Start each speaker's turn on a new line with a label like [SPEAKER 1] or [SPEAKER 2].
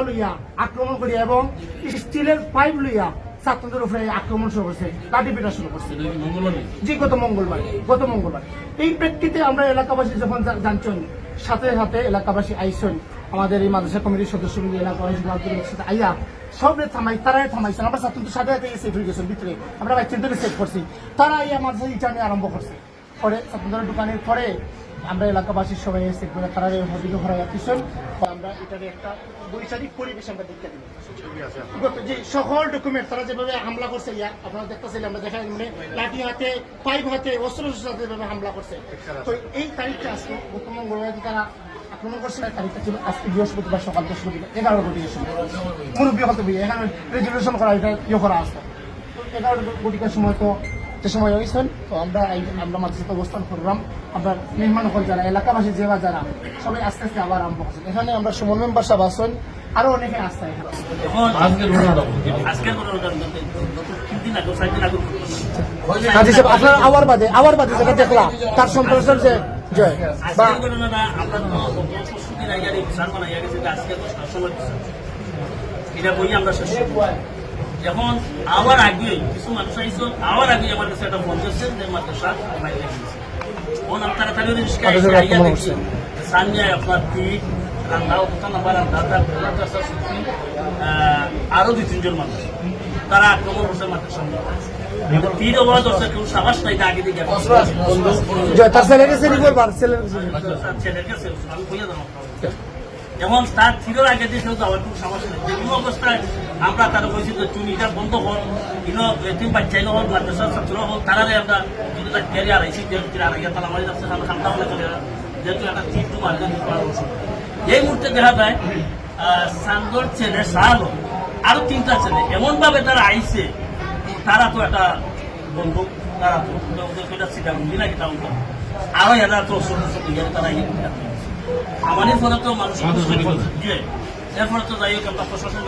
[SPEAKER 1] লইয়া আক্রমণ করি এবং স্টিলের পাইপ লইয়া ছাত্রদের উপরে আক্রমণ শুরু করছে, লাঠি পেটা শুরু করছে। জি, গত মঙ্গলবার। এই প্রেক্ষিতে আমরা এলাকাবাসী যখন জানছেন, সাথে সাথে এলাকাবাসী আইসন, আমাদের এই মাদ্রাসা কমিটির সদস্য মিলে এলাকাবাসী সাথে আইয়া সবে তারাই থামাইছেন। আমরা ছাত্রদের সাথে সাথে সেফ হয়ে গেছেন ভিতরে, আমরা বাচ্চাদের সেফ করছি। তারা আইয়া মাদ্রাসা ইটা নিয়ে আরম্ভ করছে। পরে ছাত্রদের দোকানের পরে আমরা এলাকাবাসীর সবাই সেফ করে তারা হদিকে ভরাইয়া পিছন আমরা এটার একটা বৈচারিক পরিবেশ আমরা দেখতে দিই। যে সকল ডকুমেন্ট তারা যেভাবে হামলা করছে, আপনারা দেখতেছিলেন, আমরা দেখা মানে লাঠি হাতে, পাইপ হাতে, অস্ত্র যেভাবে হামলা করছে। তো এই তারিখটা আজকে গত মঙ্গলবার তারা আক্রমণ করছে। তারিখটা ছিল আজকে বৃহস্পতিবার সকাল 11 ঘটিকার সময়। মুরব্বী হতে বই এখানে রেজুলেশন করা, এটা করা আসতো 11 ঘটিকার সময়। তো যে সময় হয়েছেন, তো আমরা মাদ্রাসাতে অবস্থান করলাম। আমরা মেহমান হল যারা এলাকাবাসী যারা সবাই আস্তে আস্তে আবার আরম্ভ করছেন। এখানে আমরা সুমন মেম্বার সাহেব আসেন, আরো অনেকে আসতে আপনার আওয়ার বাদে যেটা দেখলাম তার সন্ত্রাসের যে জয়
[SPEAKER 2] এটা বই আমরা শেষ। এখন আমার আগে কিছু মানুষ আইসো, আমার আগে আমার কাছে একটা ফোন করছেন যে মাদ্রাসা আপনারা তাহলে সানিয়া আপনার তীর রান্না নাম্বার আরো 2-3 জন মানুষ তারা আক্রমণ করছে মাদ্রাসা তীর অবরোধ করছে। কেউ সাবাস নাই, আগে দিকে ছেলের কাছে আমি বলে দেবো। যেমন তার তীরের আগে দিয়ে কেউ যাওয়ার কোনো সমস্যা নেই। যে কোনো অবস্থায় আমরা তারা বলছি যে তুমি এটা বন্ধ হল, তিন বাচ্চাই হল, মাদ্রাসার ছাত্র হল, তারারে আমরা যদি তার ক্যারিয়ার আইসি তারা মারি যাচ্ছে খান্তা হলে চলে যেহেতু একটা তীর তোমার এই মুহূর্তে দেখা যায় সান্দর ছেলে সাল আরো 3টা ছেলে এমন ভাবে তারা আইসে, তারা তো একটা বন্দুক, তারা তো সিটাবন্দি নাকি টাউন আরো এরা তো তারা আমাদের ফলে তো মানুষ এরপরে তো যাই হোক আমরা প্রশাসন